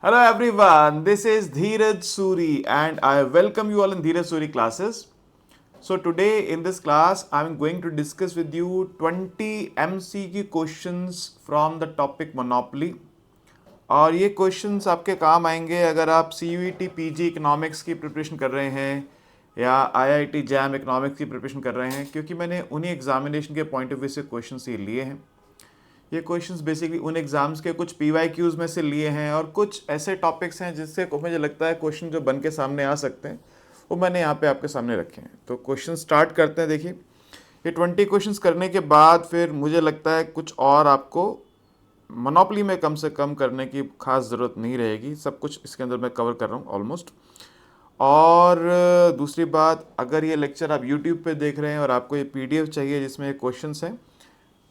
Hello everyone, this is Dheeraj Suri and I welcome you all in Dheeraj Suri classes. So today in this class I am going to discuss with you 20 MCQ questions from the topic Monopoly. और ये questions आपके काम आएंगे अगर आप CUET PG economics की preparation कर रहे हैं या IIT जैम इकोनॉमिक्स की प्रिपरेशन कर रहे हैं, क्योंकि मैंने उन्हीं एग्जामिनेशन के पॉइंट ऑफ व्यू से क्वेश्चंस ये लिए हैं। ये क्वेश्चंस बेसिकली उन एग्जाम्स के कुछ PYQs में से लिए हैं और कुछ ऐसे टॉपिक्स हैं जिससे मुझे लगता है क्वेश्चन जो बन के सामने आ सकते हैं वो मैंने यहाँ पे आपके सामने रखे हैं। तो क्वेश्चन स्टार्ट करते हैं। देखिए, ये 20 क्वेश्चंस करने के बाद फिर मुझे लगता है कुछ और आपको मोनोपोली में कम से कम करने की खास ज़रूरत नहीं रहेगी। सब कुछ इसके अंदर मैं कवर कर रहा हूँ ऑलमोस्ट। और दूसरी बात, अगर ये लेक्चर आप यूट्यूब पे देख रहे हैं और आपको ये PDF चाहिए जिसमें ये क्वेश्चंस हैं,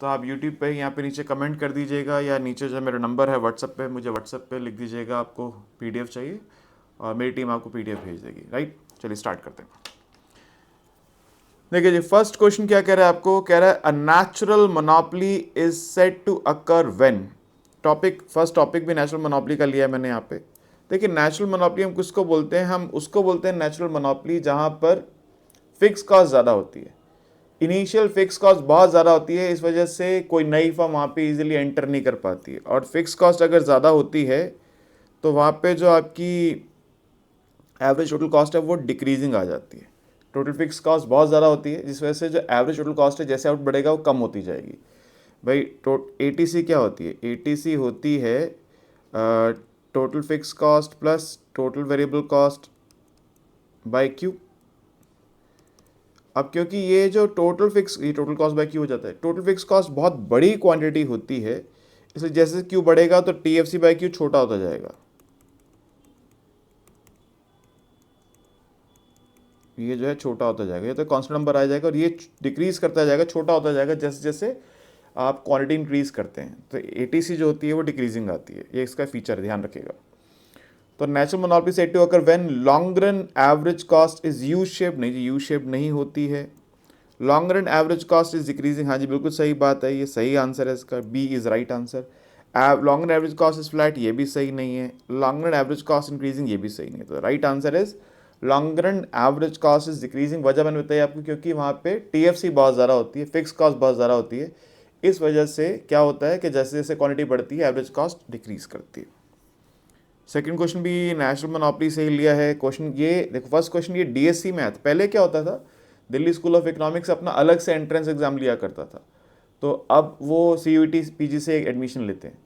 तो आप यूट्यूब पे यहाँ पे नीचे कमेंट कर दीजिएगा या नीचे जो मेरा नंबर है व्हाट्सएप पे, मुझे व्हाट्सएप पे लिख दीजिएगा आपको PDF चाहिए और मेरी टीम आपको PDF भेज देगी। राइट, चलिए स्टार्ट करते हैं। देखिए जी, फर्स्ट क्वेश्चन क्या कह रहा है आपको, कह रहा है a natural monopoly is said to occur when. First topic भी नेचुरल मोनोपोली का लिया है मैंने यहाँ पे। देखिए, नेचुरल मोनोपोली हम किसको बोलते हैं? हम उसको बोलते हैं नेचुरल मोनोपोली जहाँ पर फिक्स कॉस्ट ज़्यादा होती है, इनिशियल फिक्स कॉस्ट बहुत ज़्यादा होती है, इस वजह से कोई नई फर्म वहाँ पे इजीली एंटर नहीं कर पाती है। और फिक्स कॉस्ट अगर ज़्यादा होती है तो वहाँ पे जो आपकी एवरेज टोटल कॉस्ट है वो डिक्रीजिंग आ जाती है। टोटल फिक्स कॉस्ट बहुत ज़्यादा होती है जिस वजह से जो एवरेज टोटल कॉस्ट है जैसे आउट बढ़ेगा वो कम होती जाएगी। भाई ATC क्या होती है? ATC होती है total fix cost plus total variable cost by Q. अब क्योंकि ये जो टोटल कॉस्ट बाय क्यू हो जाता है, टोटल फिक्स कॉस्ट बहुत बड़ी क्वांटिटी होती है, इसलिए जैसे क्यू बढ़ेगा तो TFC बाय क्यू छोटा होता जाएगा। ये जो है छोटा होता जाएगा, ये तो कांस्टेंट नंबर आ जाएगा और ये डिक्रीज करता जाएगा, छोटा होता जाएगा जैसे जैसे आप क्वांटिटी इंक्रीज करते हैं। तो ATC जो होती है वो डिक्रीजिंग आती है, ये इसका फीचर ध्यान रखिएगा। तो natural monopoly said to occur when long run average cost is U shape. नहीं जी, यू शेप नहीं होती है। Long run average cost is decreasing, हाँ जी बिल्कुल सही बात है, ये सही आंसर है इसका, B is right answer. Long run average cost is flat, ये भी सही नहीं है। Long run average cost increasing, ये भी सही नहीं है। तो right answer is long run average cost is decreasing. वजह मैंने बताई आपको, क्योंकि वहाँ पे TFC बहुत ज़्यादा होती है, फिक्स कॉस्ट बहुत ज़्यादा होती है, इस वजह से क्या होता है कि जैसे जैसे क्वांटिटी बढ़ती है एवरेज कॉस्ट डिक्रीज करती है। सेकंड क्वेश्चन भी नेशनल मोनोपोली से ही लिया है। क्वेश्चन ये देखो, फर्स्ट क्वेश्चन ये DSC मैथ। पहले क्या होता था, दिल्ली स्कूल ऑफ इकोनॉमिक्स अपना अलग से एंट्रेंस एग्जाम लिया करता था, तो अब वो CUET PG से एडमिशन लेते हैं।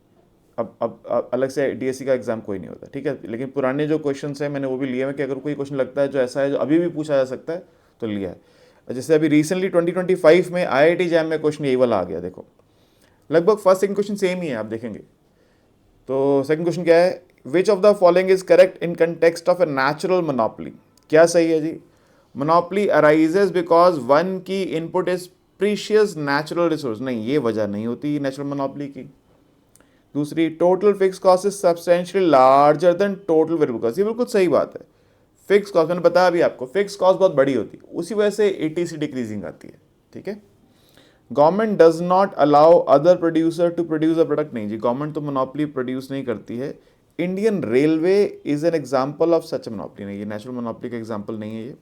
अब अलग से DSC का एग्जाम कोई नहीं होता, ठीक है। लेकिन पुराने जो क्वेश्चन हैं मैंने वो भी लिए हैं कि अगर कोई क्वेश्चन लगता है जो ऐसा है जो अभी भी पूछा जा सकता है तो लिया है। जैसे अभी रिसेंटली 2025 में IIT जैम में क्वेश्चन यही वाला आ गया। देखो, लगभग फर्स्ट सेकंड क्वेश्चन सेम ही है, आप देखेंगे। तो सेकंड क्वेश्चन क्या है, विच of the following is correct in context of a natural monopoly. क्या सही है जी? मोनोपोली अराइजेज बिकॉज वन की input is precious natural resource. नहीं, ये वजह नहीं होती नेचुरल मोनोपोली की। दूसरी, total fix cost is substantially larger than total variable cost. ये बिल्कुल सही बात है। फिक्स कॉस्ट मैंने बताया अभी आपको, फिक्स कॉस्ट बहुत बड़ी होती है, उसी वजह से ATC डिक्रीजिंग आती है, ठीक है। Government does not allow other producer to produce a product. नहीं जी, गवर्नमेंट तो मोनोपोली प्रोड्यूस नहीं करती है। Indian railway is an example of such monopoly. नहीं, ये नेचुरल मोनोपोली का एग्जाम्पल नहीं है ये,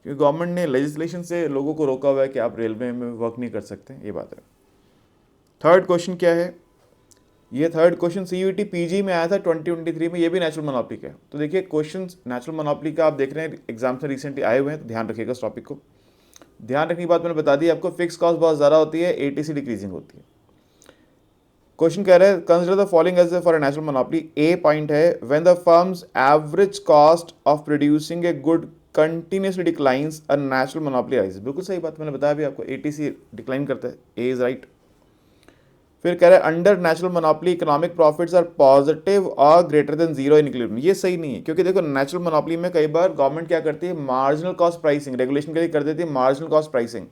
क्योंकि गवर्नमेंट ने लेजिस्लेशन से लोगों को रोका हुआ है कि आप रेलवे में वर्क नहीं कर सकते, ये बात है। थर्ड क्वेश्चन क्या है, ये थर्ड क्वेश्चन CUET PG में आया था 2023 में, ये भी नेचुरल मोनोपोली का है। तो देखिए, क्वेश्चन नेचुरल मोनोपोली का आप देख रहे हैं एग्जाम से रिसेंटली आए हुए हैं, तो ध्यान रखिएगा इस टॉपिक को। ध्यान रखने की बात मैंने बता दी आपको, फिक्स कॉस्ट बहुत ज़्यादा होती है, ATC डिक्रीजिंग होती है। क्वेश्चन कह रहे हैं consider the following as for a natural monopoly. A point है, when the firm's average cost of producing a good continuously declines a natural monopoly rise. बिल्कुल सही बात मैंने बताया भी आपको, ATC डिक्लाइन करता है, ए इज राइट। फिर कह रहे हैं under natural monopoly economic profits are positive और greater than zero in equilibrium. ये सही नहीं है, क्योंकि देखो नेचुरल मोनोपोली में कई बार गवर्नमेंट क्या करती है, मार्जिनल कॉस्ट प्राइसिंग रेगुलेशन के लिए कर देती है, मार्जिनल कॉस्ट प्राइसिंग।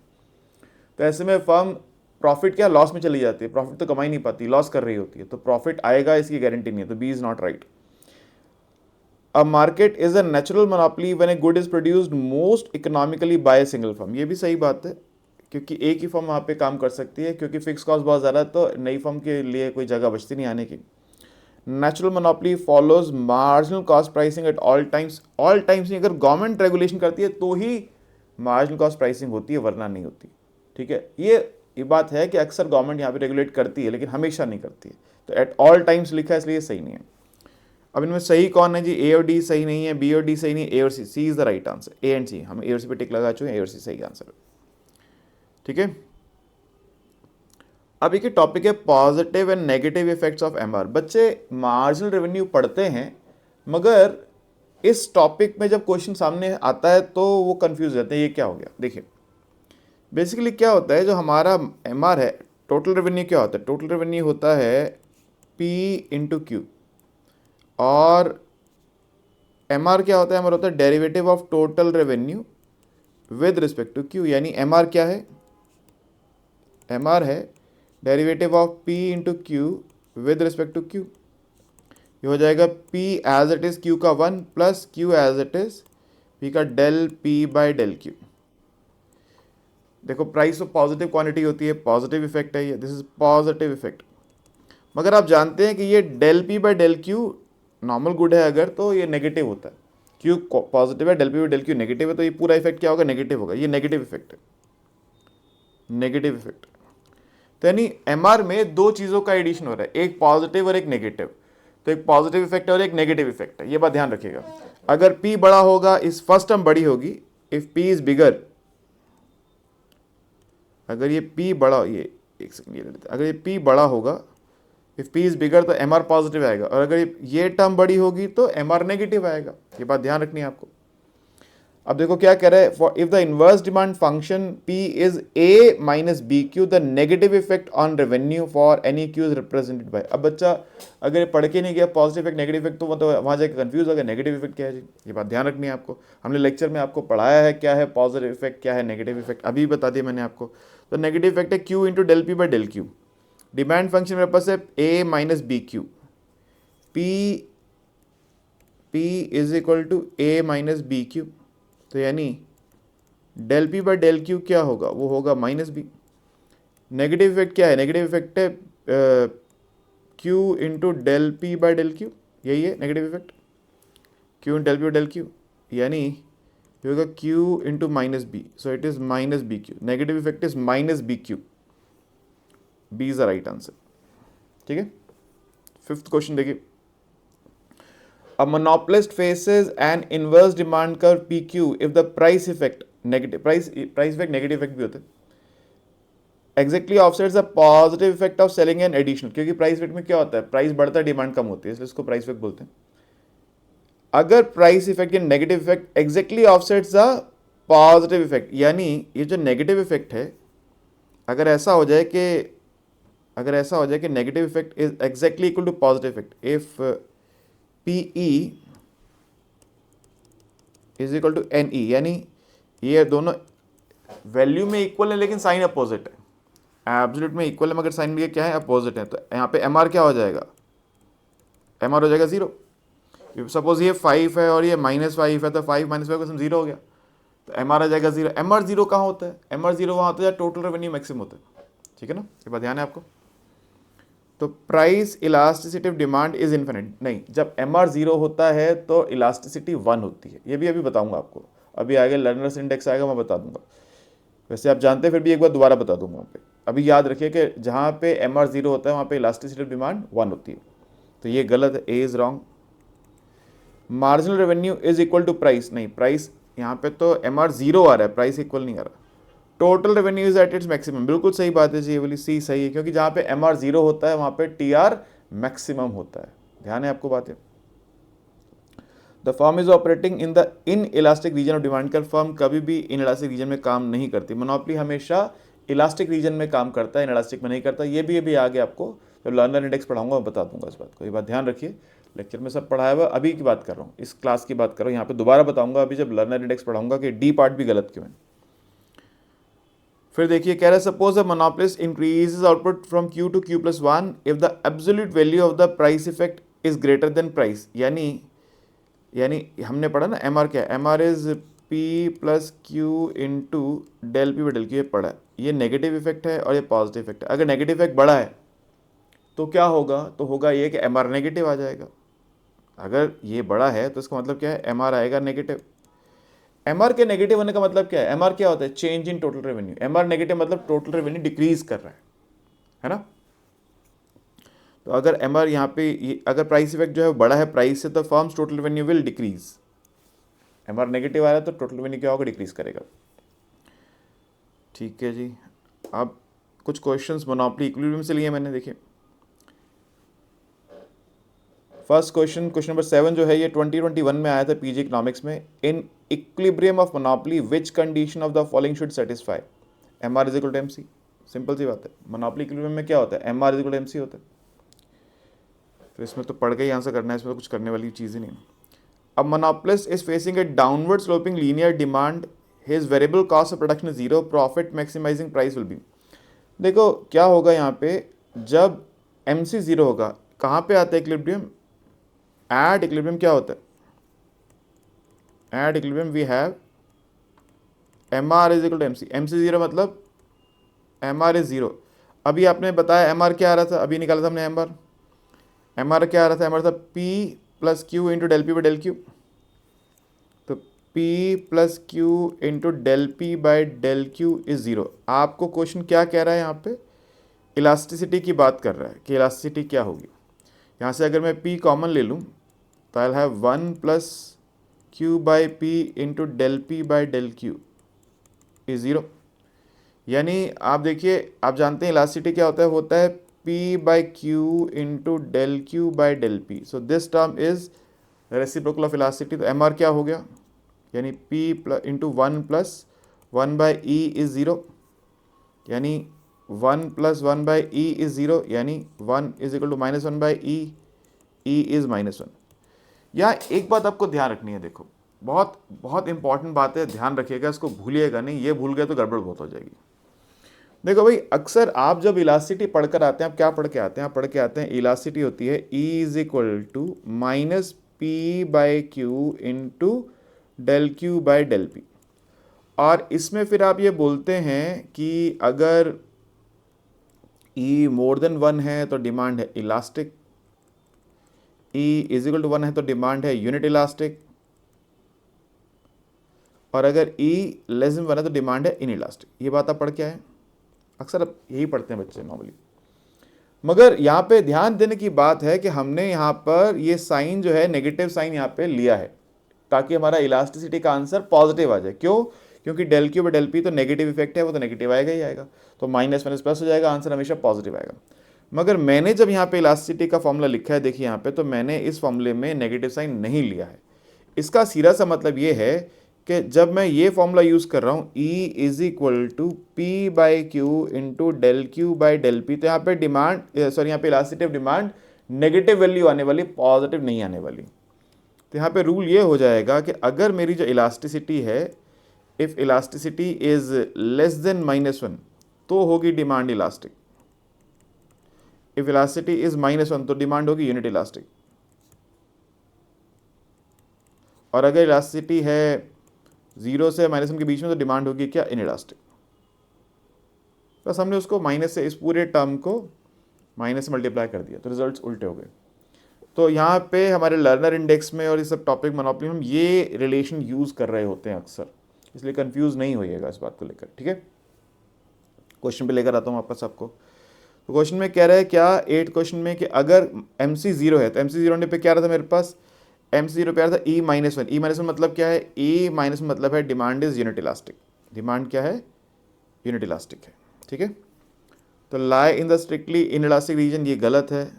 तो ऐसे में फर्म प्रॉफिट क्या लॉस में चली जाती है, प्रॉफिट तो कमा ही नहीं पाती, लॉस कर रही होती है, तो प्रॉफिट आएगा इसकी गारंटी नहीं है, तो B is not right. A market is a natural monopoly when a good is produced most economically by a single firm. ये भी सही बात है, क्योंकि एक ही फर्म वहाँ पे काम कर सकती है, क्योंकि फिक्स कॉस्ट बहुत ज़्यादा है, तो नई फर्म के लिए कोई जगह बचती नहीं आने की। Natural monopoly follows marginal cost pricing at all times नहीं, अगर गवर्नमेंट रेगुलेशन करती है तो ही मार्जिनल कॉस्ट प्राइसिंग होती है, वरना नहीं होती। ठीक है, ये बात है कि अक्सर गवर्नमेंट यहाँ पे रेगुलेट करती है लेकिन हमेशा नहीं करती है। तो एट ऑल टाइम्स लिखा है इसलिए सही नहीं है। अब इनमें सही कौन है जी? ए और डी सही नहीं है, बी और डी सही नहीं है, ए और C is the right answer. A and C, हम ए और सी पे टिक लगा चुके हैं, ए और सी सही आंसर है। ठीक है, अब एक टॉपिक है positive and negative effects of MR. बच्चे मार्जिनल रेवेन्यू पढ़ते हैं मगर इस टॉपिक में जब क्वेश्चन सामने आता है तो वो कंफ्यूज रहते हैं, ये क्या हो गया। देखिए बेसिकली क्या होता है, जो हमारा एमआर है, टोटल रेवेन्यू क्या होता है? टोटल रेवेन्यू होता है पी इंटू क्यू, और एमआर क्या होता है? एमआर होता है derivative of total revenue with respect to Q. यानी एमआर क्या है? एमआर है derivative of P into Q with respect to Q. ये हो जाएगा P as it is Q का 1 plus Q as it is P का del P by del Q. देखो प्राइस तो पॉजिटिव क्वांटिटी होती है, पॉजिटिव इफेक्ट है ये, दिस इज पॉजिटिव इफेक्ट। मगर आप जानते हैं कि ये del P by del Q normal good है अगर, तो ये नेगेटिव होता है। क्यू पॉजिटिव है, del P by del Q negative है, तो ये पूरा इफेक्ट क्या होगा? नेगेटिव होगा। ये नेगेटिव इफेक्ट है, नेगेटिव इफेक्ट। तो यानी एमआर में दो चीज़ों का एडिशन हो रहा है, एक पॉजिटिव और एक नेगेटिव। तो एक पॉजिटिव इफेक्ट है और एक नेगेटिव इफेक्ट है, ये बात ध्यान रखिएगा। अगर P बड़ा होगा, इस फर्स्ट टर्म बड़ी होगी, इफ P इज बिगर, अगर ये P बड़ा, ये एक सेकंड ये लेते हैं, अगर ये P बड़ा होगा, इफ P इज बिगर तो MR पॉजिटिव आएगा, और अगर ये टर्म बड़ी होगी तो MR नेगेटिव आएगा। ये बात ध्यान रखनी है आपको। अब देखो क्या कह रहा है, for if the inverse demand function P is A minus B Q, the negative effect on revenue for any Q is represented by. अब बच्चा अगर पढ़ के नहीं गया पॉजिटिव इफेक्ट नेगेटिव इफेक्ट, तो मतलब वहाँ जाकर कंफ्यूज होगा नेगेटिव इफेक्ट क्या है जी। ये बात ध्यान रखनी है आपको। हमने लेक्चर में आपको पढ़ाया है क्या है पॉजिटिव इफेक्ट, क्या है नेगेटिव इफेक्ट, अभी बता दिया मैंने आपको। तो नेगेटिव इफेक्ट है Q into del P by del Q. Demand function मेरे पास है A minus B Q, P is equal to A minus B Q. तो यानी del P by del Q क्या होगा? वो होगा माइनस बी। नेगेटिव इफेक्ट क्या है? नेगेटिव इफेक्ट है Q into del P by del Q, यही है negative effect, Q into del P by del Q. यानी ये होगा Q into minus B, so it is minus B Q. Negative effect is minus B Q, B is the right answer. ठीक है, fifth question देखिए। A monopolist faces an inverse demand curve PQ if the price effect negative price effect negative effect भी होता है exactly offsets the positive effect of selling an additional। क्योंकि price effect में क्या होता है? प्राइस बढ़ता है, डिमांड कम होती है, इसलिए इसको प्राइस इफेक्ट बोलते हैं। अगर प्राइस इफेक्ट या negative effect exactly offsets the positive effect, यानी ये जो नेगेटिव इफेक्ट है, अगर ऐसा हो जाए कि negative effect is exactly equal to positive effect, if PE is equal to NE, यानी ये दोनों वैल्यू में इक्वल है लेकिन साइन अपोजिट है। एब्सोल्यूट में इक्वल है मगर साइन में क्या है? अपोजिट है। तो यहाँ पे MR क्या हो जाएगा? MR हो जाएगा 0। सपोज ये 5 है और ये -5 है, तो 5 - 5 0 हो गया, तो MR आ जाएगा 0। MR 0 कहाँ होता है? MR 0 वहाँ होता है टोटल रेवेन्यू मैक्सिमम होता है। ठीक है ना, ये बात ध्यान है आपको। तो price elasticity demand is infinite नहीं, जब MR 0 होता है तो इलास्टिसिटी 1 होती है। ये भी अभी बताऊंगा आपको, अभी आगे लर्नर्स इंडेक्स आएगा, मैं बता दूंगा। वैसे आप जानते हैं, फिर भी एक बार दोबारा बता दूंगा वहाँ पे। अभी याद रखिए कि जहाँ पे MR 0 होता है वहाँ पे इलास्टिसिटी डिमांड 1 होती है, तो ये गलत है, A is wrong. Marginal revenue is equal to price नहीं, प्राइस यहाँ पे तो MR 0 आ रहा है, प्राइस इक्वल नहीं आ रहा। Total revenue is at its maximum, बिल्कुल सही बात है जी, ये वाली सी सही है, क्योंकि जहाँ पे MR 0 होता है वहाँ पे TR मैक्सिमम होता है। ध्यान है आपको बात है। The firm is operating in the inelastic region of demand कर, फर्म कभी भी इन इलास्टिक रीजन में काम नहीं करती। मोनोपोली हमेशा इलास्टिक रीजन में काम करता है, इन इलास्टिक में नहीं करता। ये भी आगे आपको जब लर्नर इंडेक्स पढ़ाऊंगा मैं बता दूंगा इस बात को, ये बात ध्यान रखिए। लेक्चर में सब पढ़ाया हुआ, अभी की बात कर रहा हूँ, इस क्लास की बात कर रहा हूँ, यहाँ पे दोबारा बताऊंगा अभी जब लर्नर इंडेक्स पढ़ाऊंगा कि डी पार्ट भी गलत क्यों है। फिर देखिए कह रहा है suppose a monopolist increases output from Q to Q+1 if the absolute value of the price effect is greater than price. यानी हमने पढ़ा ना MR क्या है? MR is P plus Q into del P by del Q, ये पढ़ा है। ये नेगेटिव इफेक्ट है और ये पॉजिटिव इफेक्ट है। अगर नेगेटिव इफेक्ट बड़ा है तो क्या होगा, तो होगा ये कि एम आर नेगेटिव आ जाएगा। अगर ये बड़ा है तो इसका मतलब क्या है, एम आर आएगा नेगेटिव। एम आर के नेगेटिव होने का मतलब क्या है, एम आर क्या होता है, change in total revenue. M R negative मतलब टोटल रेवेन्यू डिक्रीज कर रहा है ना। तो अगर एम आर यहाँ पे अगर प्राइस इफेक्ट जो है वो बड़ा है प्राइस से, तो firm's total revenue will decrease. M R negative आ रहा है तो टोटल रेवेन्यू क्या होगा, डिक्रीज करेगा। ठीक है जी। अब कुछ क्वेश्चंस मोनोपोली इक्विलिब्रियम से लिए मैंने, देखिए फर्स्ट क्वेश्चन, क्वेश्चन नंबर 7 जो है ये 2021 में आया था पीजी इकोनॉमिक्स में। In equilibrium of monopoly which condition of the following should satisfy, M R is equal to M C. Simple सी बात है, मोनोपोली इक्विलिब्रियम में क्या होता है, M R is equal to M C होता है। तो इसमें तो पढ़ के ही आंसर करना है, इसमें तो कुछ करने वाली चीज़ ही नहीं। अब monopolist is facing a downward sloping linear demand, his variable cost of production zero, profit maximising price will be. देखो क्या होगा यहाँ पे, जब एम सी जीरो होगा, कहाँ पे आता है इक्विलिब्रियम, एट इक्विलिब्रियम क्या होता है, at equilibrium we have M R is equal to M C. M C zero मतलब एम आर इज जीरो। अभी आपने बताया एम आर क्या आ रहा था, अभी निकाला था हमने एम आर। एम आर क्या आ रहा था, एम आर था P plus Q into del P by del Q. तो P plus Q into del P by del Q is zero. आपको क्वेश्चन क्या कह रहा है यहाँ पे, इलास्टिसिटी की बात कर रहा है कि इलास्टिसिटी क्या होगी। यहाँ से अगर मैं पी कॉमन ले लूँ तो I have 1 plus Q by P into del P by del Q is zero. यानी आप देखिए, आप जानते हैं इलास्टिसिटी क्या होता है P by Q into del Q by del P. So this term is reciprocal of elasticity. तो एम आर क्या हो गया, यानी P plus into 1 plus 1 by E is zero, यानी 1 plus 1 by E is zero, यानी 1 is equal to minus 1 by E is -1। यहाँ एक बात आपको ध्यान रखनी है, देखो बहुत बहुत इंपॉर्टेंट बात है, ध्यान रखिएगा, इसको भूलिएगा नहीं, ये भूल गए तो गड़बड़ बहुत हो जाएगी। देखो भाई, अक्सर आप जब इलास्टिसिटी पढ़कर आते हैं, आप क्या पढ़ के आते हैं, आप पढ़ के आते हैं इलास्टिसिटी होती है E is equal to minus P by Q into del Q by del P. और इसमें फिर आप ये बोलते हैं कि अगर E मोर देन 1 है तो डिमांड है elastic, E is equal to 1 है तो डिमांड है यूनिट इलास्टिक, और अगर E लेस देन 1 है तो डिमांड है इन इलास्टिक। ये बात आप पढ़ के आए, अक्सर अब यही पढ़ते हैं बच्चे नॉर्मली। मगर यहाँ पे ध्यान देने की बात है कि हमने यहाँ पर ये साइन जो है नेगेटिव साइन यहाँ पे लिया है ताकि हमारा इलास्टिसिटी का आंसर पॉजिटिव आ जाए। क्यों, क्योंकि del Q by del P तो नेगेटिव इफेक्ट है, वो तो नेगेटिव आएगा ही आएगा, तो माइनस माइनस प्लस हो जाएगा, आंसर हमेशा पॉजिटिव आएगा। मगर मैंने जब यहाँ पे इलास्टिसिटी का फॉर्मूला लिखा है, देखिए यहाँ पे, तो मैंने इस फॉर्मूले में नेगेटिव साइन नहीं लिया है। इसका सीधा सा मतलब ये है कि जब मैं ये फॉर्मूला यूज़ कर रहा हूँ E is equal to P by Q into del Q by del P, तो यहाँ पे डिमांड यहाँ पे elasticity of demand negative value आने वाली, पॉजिटिव नहीं आने वाली। तो यहाँ पे रूल ये हो जाएगा कि अगर मेरी जो इलास्टिसिटी है, if elasticity is less than -1 तो होगी demand elastic, if elasticity is -1 तो डिमांड होगी यूनिट इलास्टिक, और अगर इलास्टिसिटी है 0 से -1 के बीच में तो डिमांड होगी क्या, इन इलास्टिक। बस हमने उसको माइनस से, इस पूरे टर्म को माइनस से मल्टीप्लाई कर दिया, तो रिजल्ट्स उल्टे हो गए। तो यहाँ पे हमारे लर्नर इंडेक्स में और इस सब टॉपिक मोनोपोली में हम ये रिलेशन यूज़ कर रहे होते हैं अक्सर, इसलिए कंफ्यूज नहीं होइएगा इस बात को लेकर, ठीक है। क्वेश्चन पे लेकर आता हूँ वापस आपको। तो क्वेश्चन में कह रहा है क्या, 8 क्वेश्चन में, कि अगर एम सी जीरो है तो एम सी जीरो होने पर क्या रहा था मेरे पास, एम सी जीरो पे आ रहा था E -1। E -1 मतलब क्या है, E -1 मतलब है demand is unit elastic, demand क्या है, यूनिट इलास्टिक है, ठीक है। तो lie in the strictly inelastic region, ये गलत है।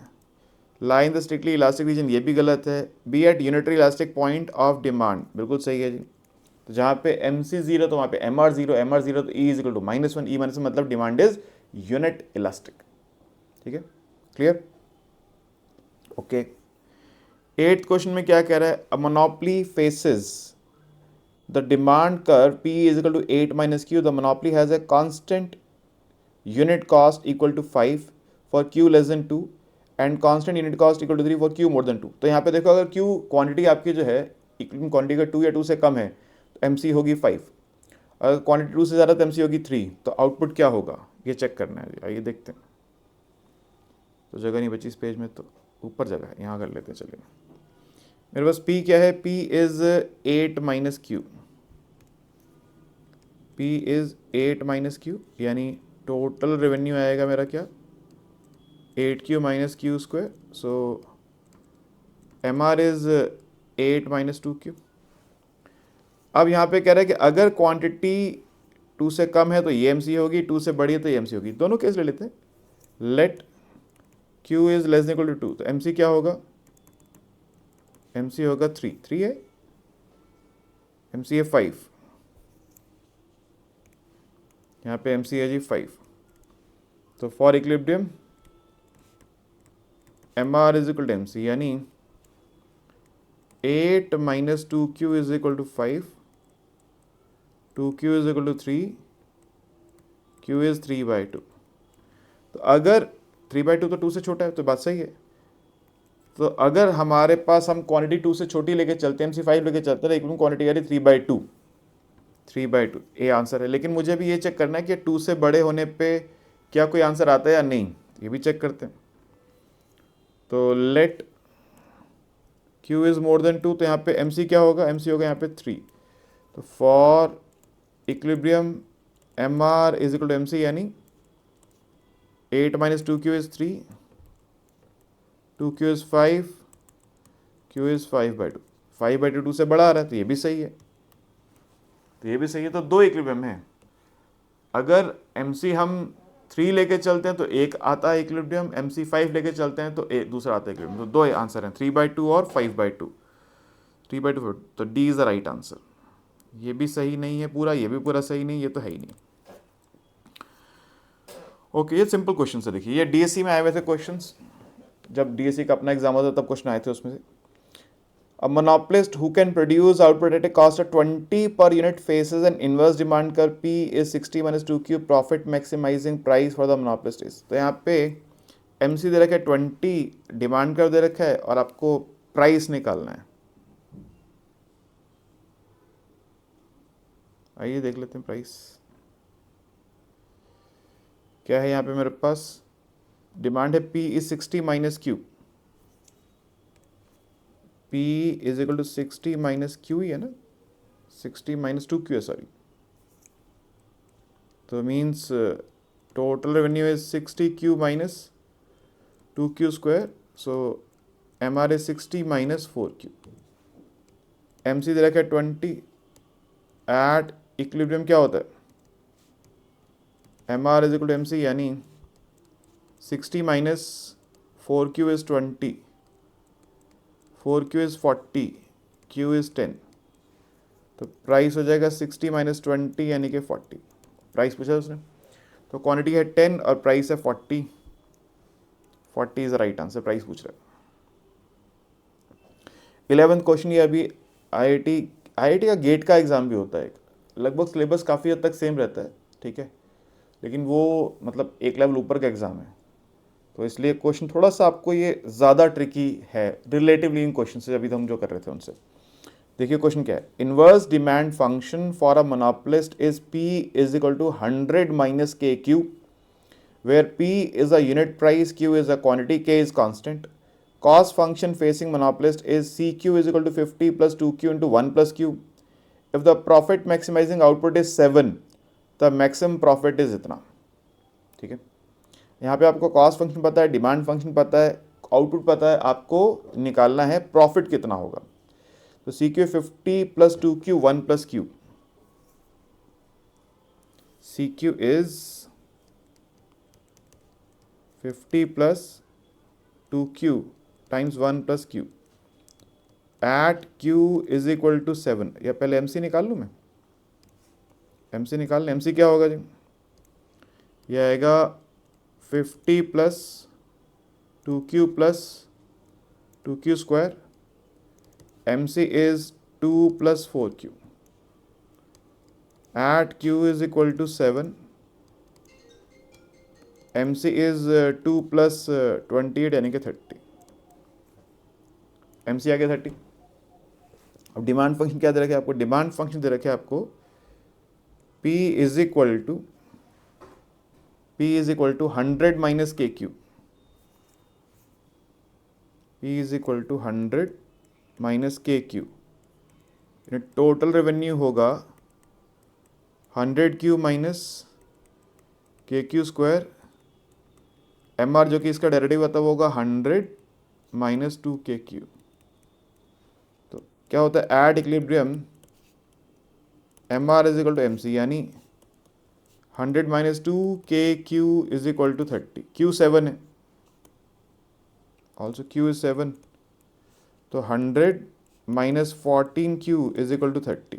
Lie in the strictly elastic region, ये भी गलत है। B at unitary elastic point of demand, बिल्कुल सही है जी। तो जहाँ पे एम सी जीरो तो वहाँ पे M R zero, M R zero तो E is equal to -1, E -1 मतलब डिमांड इज यूनिट इलास्टिक, ठीक है, क्लियर, ओके। 8th क्वेश्चन में क्या कह रहा है, a monopoly faces the demand curve P is equal to 8 minus Q, the monopoly has a constant unit cost equal to 5 for Q less than 2 and constant unit cost equal to 3 for Q more than 2। तो यहाँ पे देखो, अगर Q quantity आपकी जो है equilibrium quantity का 2 या 2 से कम है तो MC होगी 5, अगर क्वांटिटी 2 से ज़्यादा तो MC होगी 3। तो आउटपुट क्या होगा ये चेक करना है, आइए देखते हैं। तो जगह नहीं बची इस पेज में, तो ऊपर जगह है, यहाँ कर लेते हैं। चलिए मेरे पास P क्या है, P is 8 minus Q, P is 8 minus Q, यानी टोटल रेवेन्यू आएगा मेरा क्या, 8Q minus Q square. So MR is 8 minus 2Q। अब यहाँ पे कह रहा है कि अगर क्वांटिटी 2 से कम है तो ये MC होगी, 2 से बड़ी है तो ये MC होगी। दोनों केस ले लेते हैं। Let Q is less than equal to 2, तो MC क्या होगा, MC होगा 3, 3 है, MC है 5, यहाँ पे MC है जी 5। तो for equilibrium MR is equal to MC, यानी 8 minus 2Q is equal to 5, 2Q is equal to 3, Q is 3/2। तो अगर 3/2 तो 2 से छोटा है, तो बात सही है। तो अगर हमारे पास हम क्वांटिटी 2 से छोटी लेके चलते हैं, MC 5 लेके चलते हैं, लेकिन क्वांटिटी आ रही 3/2, 3/2 ये आंसर है। लेकिन मुझे भी ये चेक करना है कि 2 से बड़े होने पे क्या कोई आंसर आता है या नहीं, ये भी चेक करते हैं। तो let Q is more than 2, तो यहाँ पे MC क्या होगा, MC होगा यहाँ पे 3। तो for equilibrium MR is equal to MC, यानी 8 minus 2Q is 3, 2Q is 5, Q is 5/2, 5/2 2 से बड़ा आ रहा है, तो ये भी सही है, तो ये भी सही है। तो दो इक्विलिब्रियम है। अगर MC हम 3 लेके चलते हैं तो एक आता है इक्विलिब्रियम, MC 5 लेके चलते हैं तो दूसरा आता है इक्विलिब्रियम। तो दो आंसर हैं, 3/2 और 5/2, 3/2। तो D is the right answer. ये भी सही नहीं है पूरा, ये भी पूरा सही नहीं, ये तो है ही नहीं। ओके, ये सिंपल क्वेश्चन है। देखिए ये DSC में आए हुए थे क्वेश्चंस, जब DSC का अपना एग्जाम होता तब क्वेश्चन आए थे उसमें से। A monopolist who can produce output at a cost of 20 per unit faces an inverse demand curve. P is 60 minus 2Q. Profit maximizing price for the monopolist is. तो यहाँ पे MC दे रखा है 20, डिमांड कर्व दे रखा है, और आपको प्राइस निकालना है। आइए देख लेते हैं प्राइस क्या है। यहाँ पे मेरे पास डिमांड है P is 60 माइनस Q, P is equal to 60 minus Q ही है ना, 60 माइनस 2Q है, सॉरी। तो means total revenue is 60Q minus 2Q square. So MR is 60 minus 4Q। MC दे रखा है 20। एट इक्विलिब्रियम क्या होता है, MR is equal to MC, यानी 60 minus 4Q is 20, 4Q is 40, Q is 10। तो प्राइस हो जाएगा 60 माइनस 20 यानी कि 40। प्राइस पूछा उसने, तो क्वांटिटी है 10 और प्राइस है 40, 40 is the right answer. Price पूछ रहा है। 11th क्वेश्चन, ये अभी IIT का गेट का एग्ज़ाम भी होता है। लगभग सिलेबस काफ़ी हद तक सेम रहता है, ठीक है, लेकिन वो मतलब एक लेवल ऊपर का एग्ज़ाम है, तो इसलिए क्वेश्चन थोड़ा सा आपको ये ज़्यादा ट्रिकी है रिलेटिवली इन क्वेश्चन से अभी हम जो कर रहे थे उनसे। देखिए क्वेश्चन क्या है, inverse demand function for a monopolist is P is equal to 100 minus KQ, where P is a unit price, Q is a quantity, K is constant. Cost function facing monopolist is CQ is equal to 50 plus 2Q into 1 plus Q। If the profit maximising output is 7, the maximum profit is इतना। ठीक है, यहाँ पे आपको cost function पता है, demand function पता है, आउटपुट पता है, आपको निकालना है प्रॉफिट कितना होगा। तो CQ 50 plus 2Q 1 plus Q। CQ is 50 plus 2Q times 1 plus Q at Q is equal to 7। या पहले MC निकाल लूँ मैं, MC निकाल लें। MC क्या होगा जी, यह आएगा 50 plus 2Q plus 2Q square. MC is 2 plus 4Q at Q is equal to 7। MC is 2 plus 28 यानी कि 30। MC आ गया 30। अब डिमांड फंक्शन क्या दे रखे आपको, डिमांड फंक्शन दे रखे आपको P is equal to 100 minus KQ। P is equal to 100 minus K Q, total revenue होगा 100 Q minus K Q square, M R जो कि इसका डेरिवेटिव आता है वो होगा 100 माइनस 2 के क्यू। तो क्या होता है at equilibrium M R is equal to M C, यानी 100 minus 2 K Q is equal to 30। Q 7 है, ऑल्सो क्यू इज 7, तो 100 minus 14 Q is equal to 30।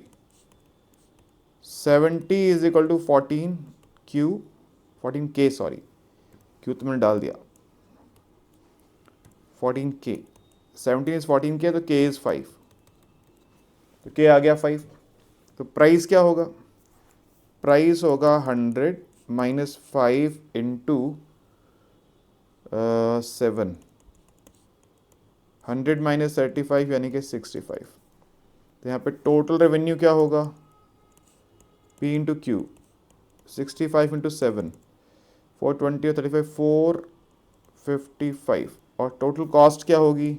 70 is equal to 14 Q, 14 K, sorry Q तो मैंने डाल दिया, 14 के, 17 is 14 के, तो के इज 5, तो के आ गया 5। तो प्राइस क्या होगा, प्राइस होगा 100 माइनस 5 इंटू 7, 100 माइनस 35 यानी कि 65। तो यहाँ पे टोटल रेवेन्यू क्या होगा, P इंटू क्यू, 65 इंटू 7, 420 और 35, 455, और टोटल कॉस्ट क्या होगी,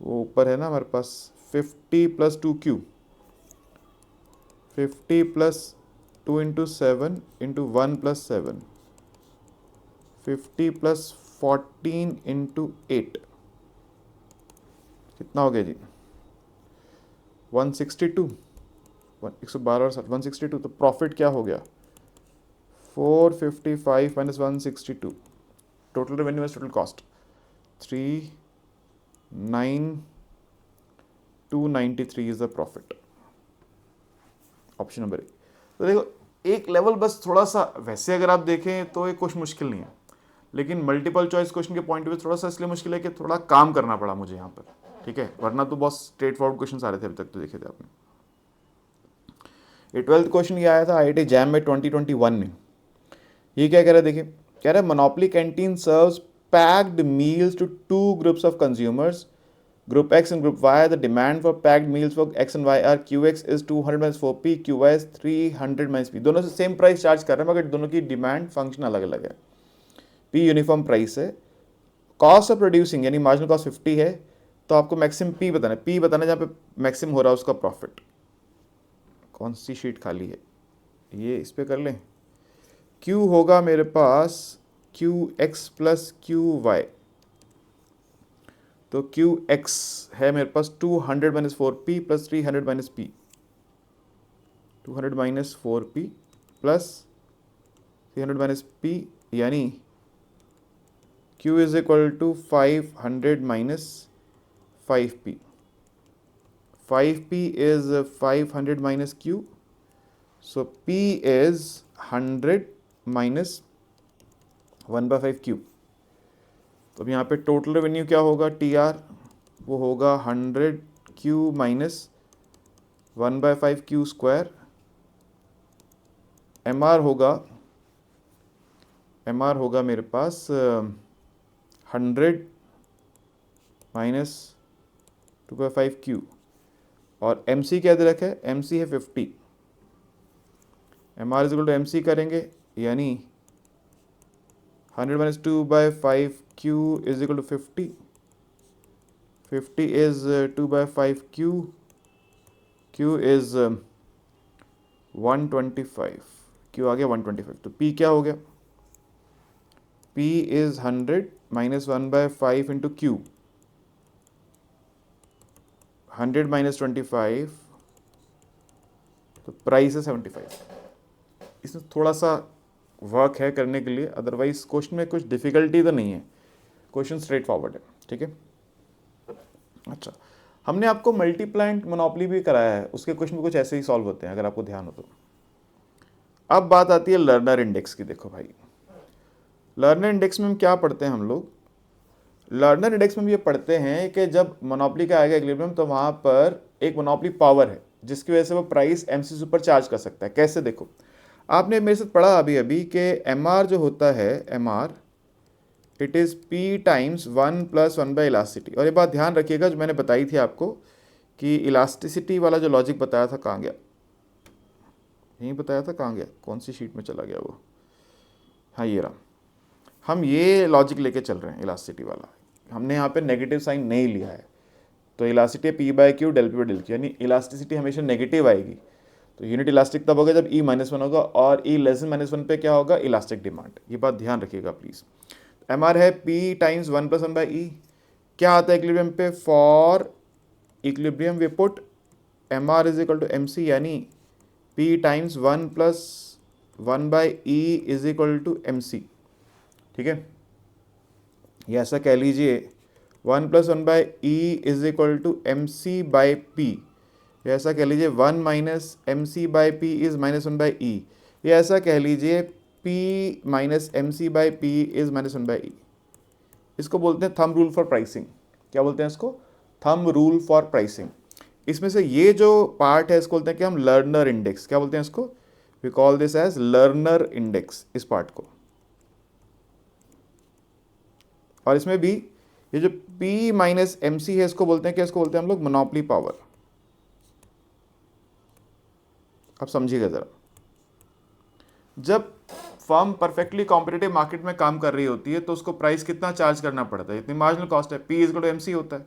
वो ऊपर है ना हमारे पास, 50 plus 2 Q, 50 plus 2 into 7 into 1 plus 7, 50 plus 14 into 8, कितना हो गया जी, 162, 112 और 162। तो प्रॉफिट क्या हो गया, 455 minus 162, total revenue minus total cost 39293 is the profit, option number A. तो देखो एक लेवल बस थोड़ा सा, वैसे अगर आप देखें तो ये कुछ मुश्किल नहीं है, लेकिन मल्टीपल चॉइस क्वेश्चन के पॉइंट ऑफ व्यू थोड़ा सा इसलिए मुश्किल है कि थोड़ा काम करना पड़ा मुझे यहाँ पर, ठीक है, वरना तो बहुत स्ट्रेट फॉरवर्ड क्वेश्चन आ रहे थे अभी तक तो देखे थे आपने। ये 12th क्वेश्चन ये आया था IIT जैम में 2021 में। ये क्या कह रहा है देखिए, कह रहा है monopoly canteen serves packed meals to 2 groups of consumers, Group X and Group Y. The demand for packed meals for X and Y are QX is 200 minus 4P, QY is 300 minus P। दोनों से same price charge कर रहे हैं मगर दोनों की demand function अलग अलग है। P यूनिफॉर्म प्राइस है, कॉस्ट ऑफ प्रोड्यूसिंग यानी मार्जिनल कॉस्ट 50 है, तो आपको मैक्सिमम P बताना है, P बताना है जहाँ पे मैक्सिमम हो रहा है उसका प्रॉफिट। कौन सी शीट खाली है, ये इस पर कर लें। Q होगा मेरे पास QX प्लस QY, तो QX है मेरे पास 200 minus 4P plus 300 minus P, 200 minus 4P plus 300 minus P, यानी Q is equal to 500 minus 5P, 5P is 500 minus Q, so P is 100 minus 1/5 Q। तो अब यहाँ पे टोटल रेवेन्यू क्या होगा, TR वो होगा 100 Q minus 1/5 Q square, MR होगा मेरे पास 100 माइनस 2/5 Q, और MC क्या दे रखा है, MC है 50, MR is equal to MC करेंगे, यानी 100 minus 2/5 Q is equal to 50. 50 is 2/5 Q. Q is 125. Q आ गया 125। तो P क्या हो गया, P is 100 minus 1/5 into Q, 100 minus 25, तो प्राइस है 75। इसमें थोड़ा सा वर्क है करने के लिए, अदरवाइज क्वेश्चन में कुछ डिफिकल्टी तो नहीं है, क्वेश्चन स्ट्रेट फॉरवर्ड है, ठीक है। अच्छा, हमने आपको मल्टीप्लाइंट मोनोपोली भी कराया है, उसके क्वेश्चन भी कुछ ऐसे ही सॉल्व होते हैं अगर आपको ध्यान हो तो। अब बात आती है लर्नर इंडेक्स की। देखो भाई, लर्नर इंडेक्स में हम क्या पढ़ते हैं हम लोग, लर्नर इंडेक्स में ये पढ़ते हैं कि जब मोनोपोली का आएगा इक्विलिब्रियम तो वहाँ पर एक मोनोपोली पावर है जिसकी वजह से वो प्राइस MC से ऊपर चार्ज कर सकता है। कैसे, देखो आपने मेरे साथ पढ़ा अभी अभी कि MR जो होता है, MR it is P times 1 plus 1 by elasticity. और ये बात ध्यान रखिएगा जो मैंने बताई थी आपको कि इलास्टिसिटी वाला जो लॉजिक बताया था कहाँ गया, यहीं बताया था, कहाँ गया, कौन सी शीट में चला गया वो, हाँ ये रहा। हम ये लॉजिक लेके चल रहे हैं इलास्टिसिटी वाला, हमने यहाँ पे नेगेटिव साइन नहीं लिया है, तो elasticity P by Q del P by del Q, यानी इलास्टिसिटी हमेशा नेगेटिव आएगी। तो यूनिट इलास्टिक तब होगा जब ई -1 होगा, और ई <-1 पे क्या होगा, इलास्टिक डिमांड। ये बात ध्यान रखिएगा प्लीज़। एम आर है पी टाइम्स 1 + 1 / ई। क्या आता है इक्विलिब्रियम पे, for equilibrium we put M R is equal to M C, यानी P times 1 + 1 / E is equal to M C. ठीक है, ये ऐसा कह लीजिए 1 + 1 / E is equal to M C by P. ये ऐसा कह लीजिए 1 - mc बाई पी इज -1 / ई। ये ऐसा कह लीजिए p - mc by P is -1 / ई। इसको बोलते हैं थंब रूल फॉर प्राइसिंग। क्या बोलते हैं इसको, थंब रूल फॉर प्राइसिंग। इसमें से ये जो पार्ट है इसको बोलते हैं कि हम लर्नर इंडेक्स। क्या बोलते हैं इसको, we call this as Lerner index, इस पार्ट को। और इसमें भी ये जो p - mc है इसको बोलते हैं, क्या इसको बोलते हैं हम लोग, मोनोपोली पावर। अब समझिएगा ज़रा, जब फर्म परफेक्टली कॉम्पिटिटिव मार्केट में काम कर रही होती है तो उसको प्राइस कितना चार्ज करना पड़ता है, इतनी मार्जिनल कॉस्ट है, P = MC होता है।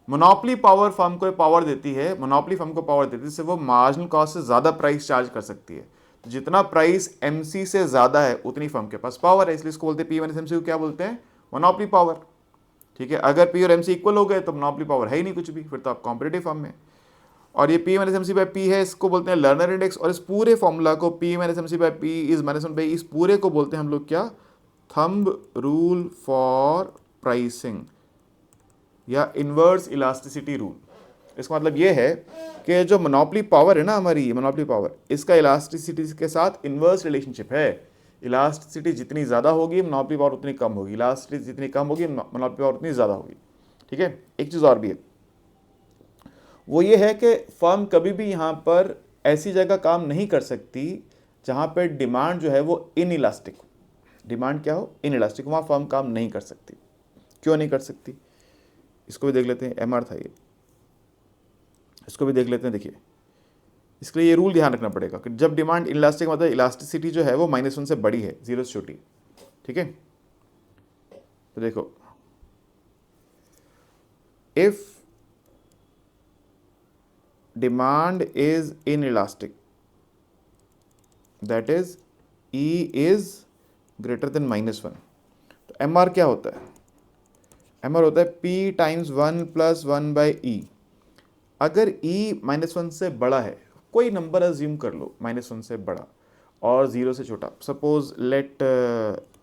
मोनोपोली पावर फर्म को पावर देती है, मोनोपोली फर्म को पावर देती है जिससे वो मार्जिनल कॉस्ट से ज़्यादा प्राइस चार्ज कर सकती है। तो जितना प्राइस MC से ज़्यादा है उतनी फर्म के पास पावर है, इसलिए इसको बोलते हैं P - MC को क्या बोलते हैं, मोनोपोली पावर। ठीक है, अगर P और MC इक्वल हो गए तो मोनोपोली पावर है ही नहीं कुछ भी, फिर तो आप कॉम्पिटिटिव फर्म में। और ये P - MC बाई P है, इसको बोलते हैं लर्नर इंडेक्स। और इस पूरे फॉर्मूला को P - MC by P is -1 / इस पूरे को बोलते हैं हम लोग क्या, थंब रूल फॉर प्राइसिंग या इन्वर्स इलास्टिसिटी रूल। इसका मतलब ये है कि जो मोनोपोली पावर है ना हमारी, मोनोपोली पावर, इसका इलास्टिसिटी के साथ इन्वर्स रिलेशनशिप है। इलास्टिसिटी जितनी ज़्यादा होगी मोनोपोली पावर उतनी कम होगी, इलास्टिसिटी जितनी कम होगी मोनोपोली पावर उतनी ज़्यादा होगी। ठीक है, एक चीज़ और भी है, वो ये है कि फर्म कभी भी यहाँ पर ऐसी जगह काम नहीं कर सकती जहाँ पर डिमांड जो है वो इनइलास्टिक हो। डिमांड क्या हो, इनइलास्टिक, वहाँ फर्म काम नहीं कर सकती। क्यों नहीं कर सकती, इसको भी देख लेते हैं। एमआर था ये, इसको भी देख लेते हैं। देखिए, इसके लिए ये रूल ध्यान रखना पड़ेगा कि जब डिमांड इनइलास्टिक मतलब इलास्टिसिटी जो है वो -1 से बड़ी है, 0 से छोटी। ठीक है, तो देखो, if demand is inelastic, that is E is greater than -1, तो MR क्या होता है, MR होता है P टाइम्स 1 + 1 / E। अगर E -1 से बड़ा है, कोई नंबर अज्यूम कर लो -1 से बड़ा और 0 से छोटा, suppose let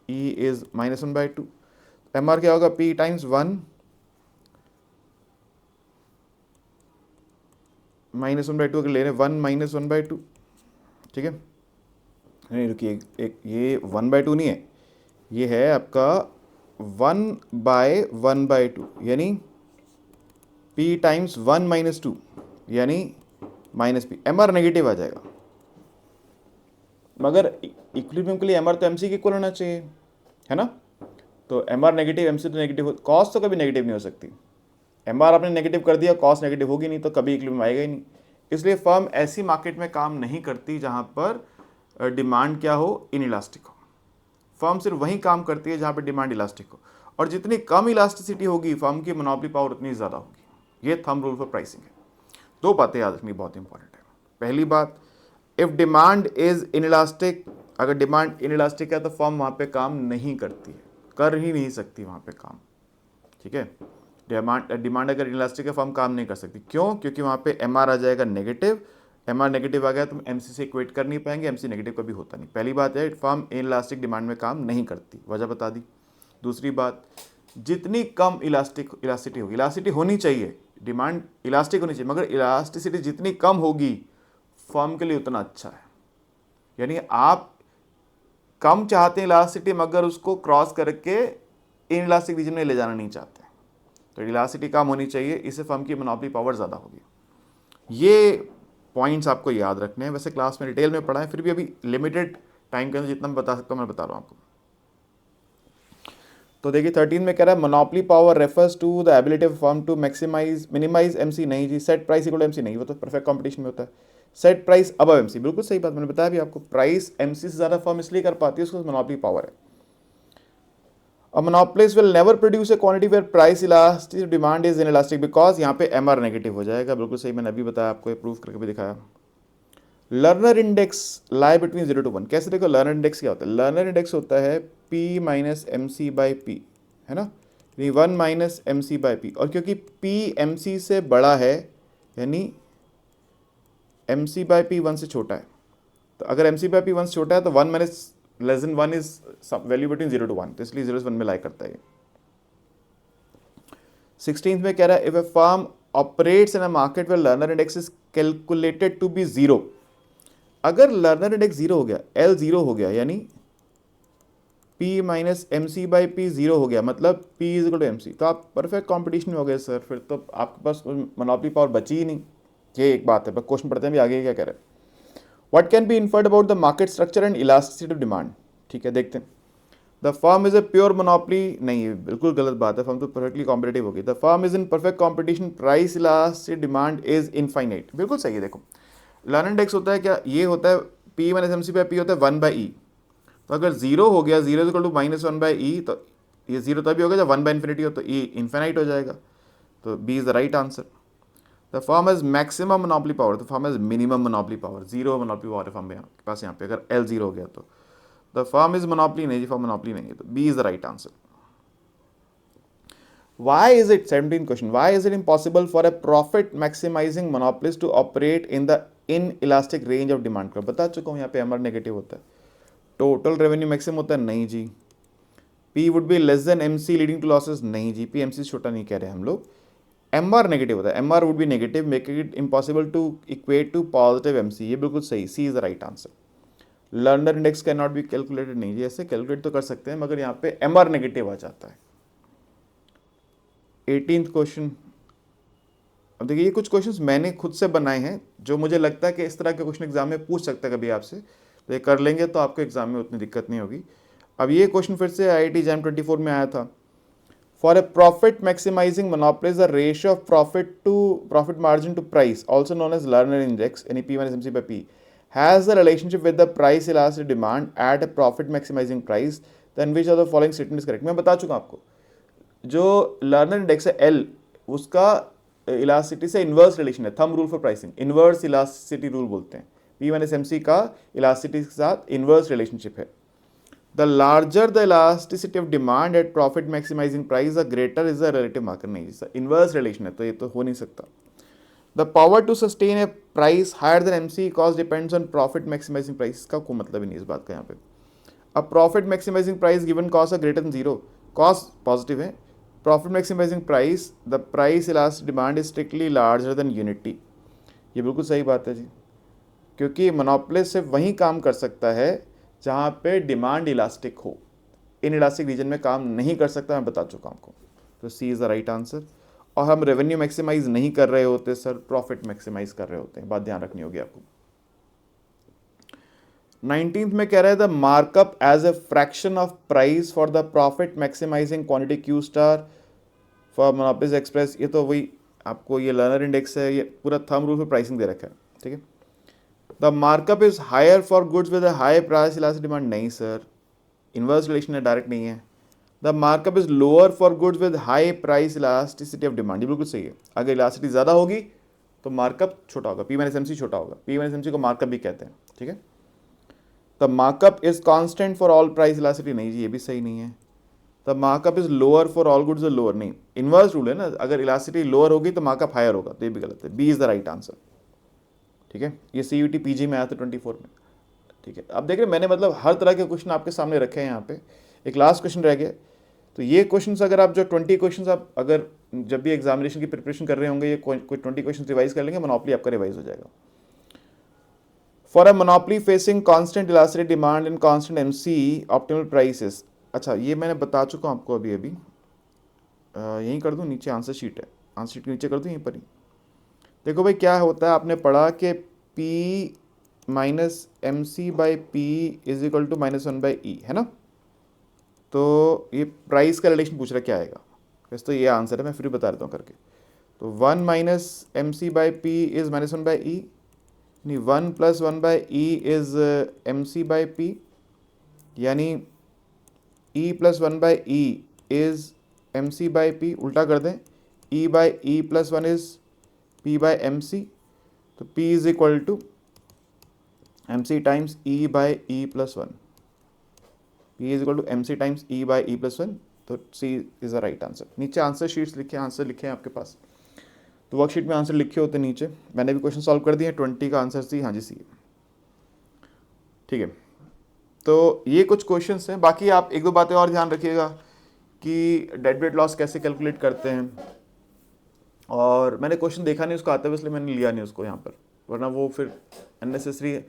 E is -1/2, MR क्या होगा, P टाइम्स 1 -1/2 अगर ले रहे हैं, 1 - 1/2। ठीक है, नहीं रुकिए, एक ये 1/2 नहीं है, ये है आपका 1/1/2, यानी P टाइम्स 1 - 2 यानी -P। MR नेगेटिव आ जाएगा, मगर इक्विलिब्रियम के लिए MR तो MC के इक्वल होना चाहिए, है ना। तो MR नेगेटिव, MC तो नेगेटिव, कॉस्ट तो कभी नेगेटिव नहीं हो सकती। MR आपने नेगेटिव कर दिया, कॉस्ट नेगेटिव होगी नहीं, तो कभी इक्विलिब्रियम आएगा ही नहीं। इसलिए फर्म ऐसी मार्केट में काम नहीं करती जहां पर डिमांड क्या हो, इनइलास्टिक हो। फर्म सिर्फ वहीं काम करती है जहां पर डिमांड इलास्टिक हो, और जितनी कम इलास्टिसिटी होगी फर्म की मोनोपोली पावर उतनी ज़्यादा होगी। ये थंब रूल फॉर प्राइसिंग है। दो बातें याद रखनी बहुत इंपॉर्टेंट है। पहली बात, इफ डिमांड इज इनइलास्टिक, अगर डिमांड इनइलास्टिक है तो फर्म वहां पे काम नहीं करती है, कर ही नहीं सकती वहां पे काम। ठीक है, डिमांड अगर इनइलास्टिक है फर्म काम नहीं कर सकती। क्यों, क्योंकि वहां पे MR आ जाएगा नेगेटिव। MR नेगेटिव आ गया तो MC से इक्वेट कर नहीं पाएंगे, MC नेगेटिव कभी होता नहीं। पहली बात है, फर्म इनइलास्टिक डिमांड में काम नहीं करती, वजह बता दी। दूसरी बात, जितनी कम इलास्टिसिटी होगी, इलास्टिसिटी होनी चाहिए, डिमांड इलास्टिक होनी चाहिए, मगर इलास्टिसिटी जितनी कम होगी फर्म के लिए उतना अच्छा है। यानी आप कम चाहते हैं इलास्टिसिटी, मगर उसको क्रॉस करके इनइलास्टिक रीजन में ले जाना नहीं चाहते, तो इलास्टिसिटी कम होनी चाहिए, इससे फर्म की मोनोपोली पावर ज़्यादा होगी। ये पॉइंट्स आपको याद रखने हैं। वैसे क्लास में डिटेल में पढ़ा है, फिर भी अभी लिमिटेड टाइम के अंदर जितना मैं बता सकता हूँ मैं बता रहा हूँ आपको। तो देखिए 13 में कह रहा है monopoly power refers to the ability of firm to minimise MC। नहीं जी, सेट प्राइस इक्वल MC नहीं, वो तो परफेक्ट कंपटीशन में होता है। सेट प्राइस अबव MC, बिल्कुल सही बात मैंने बताया भी आपको। प्राइस MC से ज़्यादा फर्म इसलिए कर पाती है, उसको मोनोपोली पावर है। A monopolist will never produce a quantity where price elastic demand is inelastic because यहाँ पे MR नेगेटिव हो जाएगा, बिल्कुल सही, मैंने अभी बताया आपको, ये प्रूफ करके भी दिखाया। Learner index lie between 0 to 1, कैसे देखो लर्नर इंडेक्स क्या होता है? लर्नर इंडेक्स होता है P minus M C by P, है ना, यानी 1 minus M C by P, और क्योंकि P एम सी से बड़ा है यानी एम सी बाई पी 1 से छोटा है, तो अगर एम सी बाई पी 1 से छोटा है तो 1 minus less than 1 is value between 0 to 1, तो इसलिए 0 से 1 में लाई करता है। 16th में कह रहा है if a firm operates in a market where Lerner index is calculated to be 0, अगर लर्नर इंडेक्स 0 हो गया, L 0 हो गया, यानी P minus M C by P 0 हो गया, मतलब P is equal to M C, तो आप परफेक्ट कॉम्पिटिशन में हो गए सर, फिर तो आपके पास मोनोपोली पावर बची ही नहीं। ये एक बात है, बस क्वेश्चन पढ़ते हैं भी आगे क्या कह रहे हैं। What can be inferred about the market structure and elasticity of demand? ठीक है, देखते हैं। The firm is a pure monopoly, नहीं बिल्कुल गलत बात है, फर्म तो परफेक्टली कॉम्पिटेटिव होगी। The firm is in perfect competition, price elastic demand is infinite, बिल्कुल सही है। देखो लर्नर इंडेक्स होता है क्या, ये होता है P minus M C by P होता है 1 बाई ई, तो अगर 0 हो गया, 0 इक्वल टू माइनस 1 बाई ई, तो ये 0 तभी होगा जब 1 बाई इन्फिनिटी हो, तो ई इन्फिनाइट हो जाएगा, तो B is the right answer. The firm has maximum monopoly power, the firm has minimum monopoly power, 0 monopoly power है फर्म के पास यहाँ पे, अगर L 0 हो गया तो द फर्म इज मोनोपोली नहीं, फर्म मोनोपोली नहीं है, तो B is the right answer. Why is it, 17th question, why is it impossible for a profit maximizing monopolist to operate in the inelastic range of demand curve? बता चुका हूँ यहाँ पे MR negative होता है। टोटल रेवेन्यू मैक्सिमम होता है, नहीं जी। P would be less than MC leading to losses, नहीं जी, P MC से छोटा नहीं कह रहे हम लोग। MR नेगेटिव होता है, MR would be negative, making it impossible to equate to positive MC, ये बिल्कुल सही, C is the right answer। Learner index can not be calculated, नहीं जी, ऐसे कैलकुलेट तो कर सकते हैं मगर यहाँ पे MR नेगेटिव आ जाता है। 18th क्वेश्चन, अब देखिए ये कुछ क्वेश्चंस मैंने खुद से बनाए हैं जो मुझे लगता है कि इस तरह के क्वेश्चन एग्जाम में पूछ सकता है कभी आपसे, तो ये कर लेंगे तो आपको एग्जाम में उतनी दिक्कत नहीं होगी। अब ये क्वेश्चन फिर से IIT JAM 24 में आया था। For a profit maximising monopolies the ratio of profit margin to price, also known as Lerner index, यानी P minus M C by P, has the relationship with the price elastic demand at a profit maximising price, then which of the following statement is correct. मैं बता चुका आपको, जो Lerner index है L, उसका elasticity से inverse relation है, thumb rule for pricing, inverse elasticity rule बोलते हैं। P माइनस एम सी का इलास्टिसिटी के साथ इन्वर्स रिलेशनशिप है। The larger the elasticity of demand at profit maximising price, the greater is the relative market, नहीं sir, inverse relation है, तो ये तो हो नहीं सकता। The power to sustain a price higher than M C cost depends on profit maximising price, का कोई मतलब ही नहीं इस बात का यहाँ पे। अब profit maximising price given cost are greater than 0, cost positive है, profit maximising price, the price elastic demand is strictly larger than unity, ये बिल्कुल सही बात है जी, क्योंकि मोनोपोलिस्ट सिर्फ वहीं काम कर सकता है जहाँ पे डिमांड इलास्टिक हो, इन इलास्टिक रीजन में काम नहीं कर सकता, मैं बता चुका हूँ आपको, तो सी इज़ द राइट आंसर। और हम रेवेन्यू मैक्सिमाइज नहीं कर रहे होते सर, प्रॉफिट मैक्सिमाइज कर रहे होते हैं, बात ध्यान रखनी होगी आपको। 19th में कह रहा है the markup as a fraction of price for the profit maximising quantity Q star for monopolist express, ये तो वही आपको, ये लर्नर इंडेक्स है, ये पूरा थंब रूल फॉर प्राइसिंग दे रखा है, ठीक है। The markup is higher for goods with high price elastic demand, नहीं सर, इन्वर्स रिलेशन है, डायरेक्ट नहीं है। The markup is lower for goods with high price elasticity of demand, ये बिल्कुल सही है, अगर इलास्टिसिटी ज़्यादा होगी तो मार्कअप छोटा होगा, P माइनस एम सी छोटा होगा, P माइनस एम सी को मार्कअप भी कहते हैं, ठीक है। The markup is constant for all price elasticity, नहीं जी, ये भी सही नहीं है। The markup is lower for all goods, lower नहीं, इन्वर्स रूल है ना, अगर इलास्टिसिटी लोअर होगी तो मार्कअप हायर होगा, तो ये भी गलत है, B is the right answer, ठीक है। ये CUT PG में आया था 24 में, ठीक है। अब देख रहे मैंने मतलब हर तरह के क्वेश्चन आपके सामने रखे हैं यहाँ पे, एक लास्ट क्वेश्चन रह गया, तो ये क्वेश्चंस अगर आप जो 20 क्वेश्चंस आप अगर जब भी एग्जामिनेशन की प्रिपरेशन कर रहे होंगे, ये कोई 20 क्वेश्चन रिवाइज कर लेंगे, मोनोपोली आपका रिवाइज हो जाएगा। For a monopoly facing constant elastic demand and constant MC optimal prices, अच्छा ये मैंने बता चुका हूँ आपको अभी यहीं कर दूँ, नीचे आंसर शीट है, आंसर शीट के नीचे कर दूँ यहीं पर ही। देखो भाई क्या होता है, आपने पढ़ा कि P minus M C by P is equal to minus 1 by E, है ना, तो ये प्राइस का रिलेशन पूछ रहा है क्या आएगा, वैसे तो ये आंसर है, मैं फिर बता देता हूँ करके। तो 1 minus M C by P is minus 1 by E, यानी 1 plus 1 by E is M C by P, यानी E plus one by E is M C by P, उल्टा कर दें, E by E plus one is P by M C, तो P is equal to M C times E by E plus one, P is equal to M C times E by E plus one, तो सी is the right answer. नीचे answer sheets लिखे, answer लिखे हैं आपके पास, तो worksheet में answer लिखे होते नीचे, मैंने भी क्वेश्चन सॉल्व कर दिए, 20 का आंसर सी, हाँ जी सी। ठीक है, तो ये कुछ क्वेश्चंस हैं। बाकी आप एक दो बातें और ध्यान रखिएगा कि डेड वेट लॉस कैसे कैलकुलेट करते हैं, और मैंने क्वेश्चन देखा नहीं उसको आते हुए, इसलिए मैंने लिया नहीं उसको यहाँ पर, वरना वो फिर अननेसेसरी।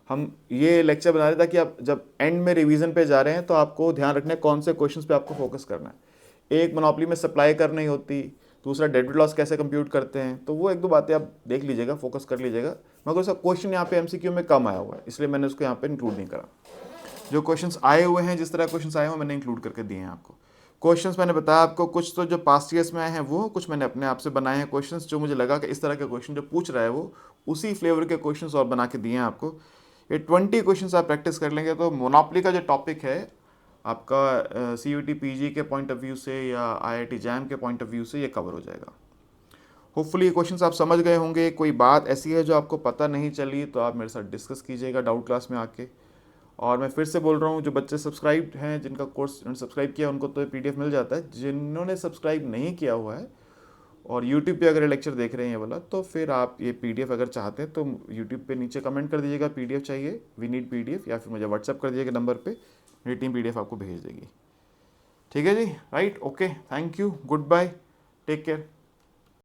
हम ये लेक्चर बना रहे ताकि आप जब एंड में रिवीजन पे जा रहे हैं तो आपको ध्यान रखना है कौन से क्वेश्चंस पे आपको फोकस करना है। एक मोनोपोली में सप्लाई करनी होती, दूसरा डेड वेट लॉस कैसे कंप्यूट करते हैं, तो वो एक दो बातें आप देख लीजिएगा, फोकस कर लीजिएगा। मगर उसका क्वेश्चन यहाँ पे एमसीक्यू में कम आया हुआ है, इसलिए मैंने उसको यहाँ पे इंक्लूड नहीं करा। जो क्वेश्चंस आए हुए हैं, जिस तरह क्वेश्चंस आए हुए मैंने इंक्लूड करके दिए हैं आपको। क्वेश्चंस मैंने बताया आपको, कुछ तो जो पास्ट ईयर्स में आए हैं वो, कुछ मैंने अपने आप से बनाए हैं क्वेश्चंस, जो मुझे लगा कि इस तरह के क्वेश्चन जो पूछ रहा है वो उसी फ्लेवर के क्वेश्चंस और बना के दिए हैं आपको। ये 20 क्वेश्चंस आप प्रैक्टिस कर लेंगे तो मोनोपोली का जो टॉपिक है आपका CUET PG के पॉइंट ऑफ व्यू से या IIT जैम के पॉइंट ऑफ व्यू से ये कवर हो जाएगा। होपफुली ये क्वेश्चंस आप समझ गए होंगे। कोई बात ऐसी है जो आपको पता नहीं चली तो आप मेरे साथ डिस्कस कीजिएगा डाउट क्लास में आके। और मैं फिर से बोल रहा हूँ, जो बच्चे सब्सक्राइब हैं, जिनका कोर्स सब्सक्राइब किया उनको तो PDF मिल जाता है। जिन्होंने सब्सक्राइब नहीं किया हुआ है और YouTube पे अगर ये लेक्चर देख रहे हैं ये वाला, तो फिर आप ये PDF अगर चाहते हैं तो YouTube पे नीचे कमेंट कर दीजिएगा PDF चाहिए, वी नीड PDF, या फिर मुझे व्हाट्सअप कर दीजिएगा नंबर पे, मेरी टीम PDF आपको भेज देगी। ठीक है जी, right, okay, thank you, goodbye, take care.